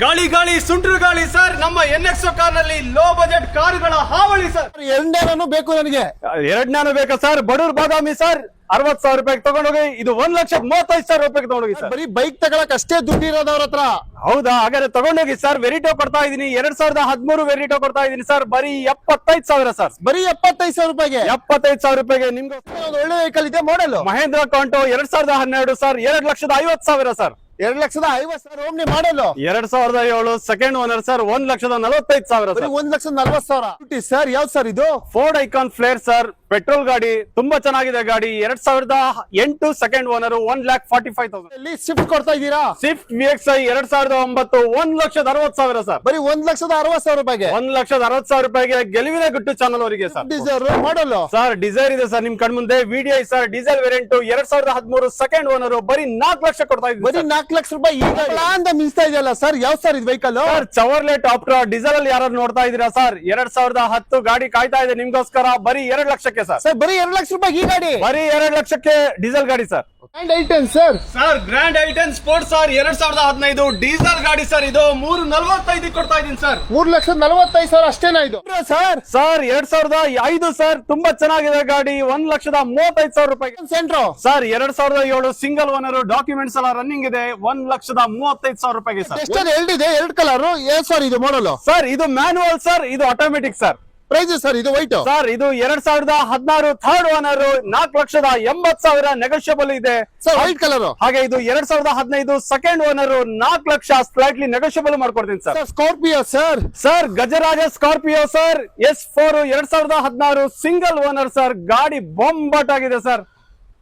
ಗಾಳಿ ಗಾಳಿ ಸುಂಟ್ರು ಗಾಳಿ ಸರ್. ನಮ್ಮ NXO ಕಾರ್ ನಲ್ಲಿ ಲೋ ಬಜೆಟ್ ಕಾರುಗಳ ಹಾವಳಿ ಸರ್. ಎರಡನೇನೂ ಬೇಕು ನನಗೆ. ಎರಡನೇನು ಬೇಕಾ ಸರ್? ಬಡೂರ್ ಬಾದಾಮಿ ಸರ್, 60,000 ರೂಪಾಯಿಗೆ ತಗೊಂಡೋಗಿ. ಇದು 1,35,000 ರೂಪಾಯಿಗೆ ತಗೊಂಡೋಗಿ ಸರ್. ಬರೀ ಬೈಕ್ ತಗೊಳಕ್ ಅಷ್ಟೇ ದುಡ್ಡು ಇರೋದವ್ರ ಹತ್ರ. ಹೌದಾ? ಹಾಗಾದ್ರೆ ತಗೊಂಡೋಗಿ ಸರ್. ವೆರಿಟೋ ಕೊಡ್ತಾ ಇದೀನಿ, 2013 ವೆರಿಟೋ ಕೊಡ್ತಾ ಇದೀನಿ ಸರ್. ಬರೀ 75,000 ಸರ್. ಬರೀ 75,000 ರೂಪಾಯಿಗೆ. 75,000 ರೂಪಾಯಿಗೆ ನಿಮ್ಗೆ ಒಂದು ಒಳ್ಳೆ ವೆಹಿಕಲ್ ಇದೆ model. Mahindra Quanto 2012 sir, 2,50,000 sir. 2,50,000 Omni model. 2007 second owner sir, 1,45,000 ಬರೀ ಸರ್. 1,40,000 ಸರ್. ಯಾವ್ದು ಸರ್ ಇದು? Ford Ikon Flair sir, petrol ಗಾಡಿ, ತುಂಬಾ ಚೆನ್ನಾಗಿದೆ ಗಾಡಿ. 2008 ಸೆಕೆಂಡ್ ಓನರ್, 1,45,000. ಸ್ವಿಫ್ಟ್ ಕೊಡ್ತಾ ಇದ್ದೀರಾ? Swift VXI 2009, 1,60,000 sir. ಬರೀ 1,60,000 ರೂಪಾಯಿಗೆ. 1,60,000 ರೂಪಾಯಿಗೆ ಗೆಲುವಿನ ಗುಟ್ಟು ಚಾನಲ್ ಅವರಿಗೆ sir. Diesel model sir. Dzire ಇದೆ ಸರ್ ನಿಮ್ ಕಣ್ಮುಂದೆ. VDI sir, diesel variant, 2013 second owner, ಬರೀ 4 ಲಕ್ಷ ಕೊಡ್ತಾ ಇದ್ದೀವಿ. ಬರೀ 4 ಲಕ್ಷ ರೂಪಾಯಿ ಈಗ ಅಂತ ಮಿಸ್ತಾ ಇದೆಯಲ್ಲ ಸರ್. ಯಾವ ಸರ್ ಇದು vehicle? Sir Chevrolet Optra diesel ಅಲ್ಲಿ ಯಾರು ನೋಡ್ತಾ ಇದೀರಾ ಸರ್? 2010 ಗಾಡಿ ಕಾಯ್ತಾ ಇದೆ ನಿಮ್ಗೋಸ್ಕರ. ಬರೀ 2 ಲಕ್ಷಕ್ಕೆ ಸರ್. ಬರೀ 2 ಲಕ್ಷ ರೂಪಾಯಿ ಈ ಗಾಡಿ. ಬರೀ 2 ಲಕ್ಷಕ್ಕೆ ಡೀಸೆಲ್ ಗಾಡಿ sir. Grand i ten sir. Sir grand i ten sports sir, 2015 diesel ಗಾಡಿ ಸರ್. ಇದು 3,45 ಕೊಡ್ತಾ ಇದೀನಿ ಸರ್. 3,45,000 ಅಷ್ಟೇನಾ ಇದು ಸರ್? ಸರ್ 2005 ಸರ್, ತುಂಬಾ ಚೆನ್ನಾಗಿದೆ ಗಾಡಿ. 1,35,000 ರೂಪಾಯಿ. ಸೆಂಟ್ರೋ ಸರ್ 2007 ಸಿಂಗಲ್ ಓನರ್, ಡಾಕ್ಯುಮೆಂಟ್ಸ್ ಎಲ್ಲ ರನ್ನಿಂಗ್ ಇದೆ. 1,35,000 ರೂಪಾಯಿಗೆ ಸರ್. ಎಷ್ಟೇ ಎರಡು 2 ಕಲರ್. ಸರ್ ಇದು ಮಾಡಲ್ ಸರ್. ಇದು ಮ್ಯಾನುವಲ್ ಸರ್, ಇದು ಆಟೋಮೆಟಿಕ್ ಸರ್. ಪ್ರೈಸ್ ಸರ್ ಇದು ವೈಟ್ ಸರ್. ಇದು 2016 ಥರ್ಡ್ ಓನರ್, 4,80,000 ನೆಗೋಷಿಯಬಲ್ ಇದೆ ಸರ್. White colour. ಹಾಗೆ ಇದು 2015 second owner, 4 lakh slightly negotiable ಮಾಡ್ಕೊಡ್ತೀನಿ sir. Scorpio sir. Sir Gajaraja Scorpio sir, S4 2016 single owner sir. ಗಾಡಿ ಬೊಂಬಾಟ್ ಆಗಿದೆ ಸರ್.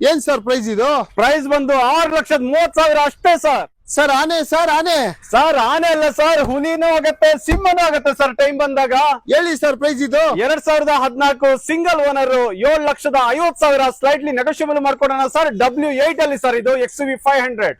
ಏನ್ ಸರ್ ಪ್ರೈಸ್ ಇದು? ಪ್ರೈಸ್ ಬಂದು 6,30,000 ಅಷ್ಟೇ ಸರ್. ಸರ್ ಆನೆ ಸರ್ ಆನೆ. ಸರ್ ಆನೆ ಅಲ್ಲ ಸರ್, ಹುಲಿನೂ ಆಗತ್ತೆ, ಸಿಂಹನೂ ಆಗತ್ತೆ ಸರ್ ಟೈಮ್ ಬಂದಾಗ. ಹೇಳಿ ಸರ್ ಪ್ರೈಸ್ ಇದು? 2014 ಸಿಂಗಲ್ ಓನರ್, 7,50,000 ಸ್ಲೈಟ್ಲಿ ನೆಗೋಷಿಯಬಲ್ ಮಾಡ್ಕೊಡೋಣ ಸರ್. W8 ಅಲ್ಲಿ ಸರ್. ಇದು XUV 500.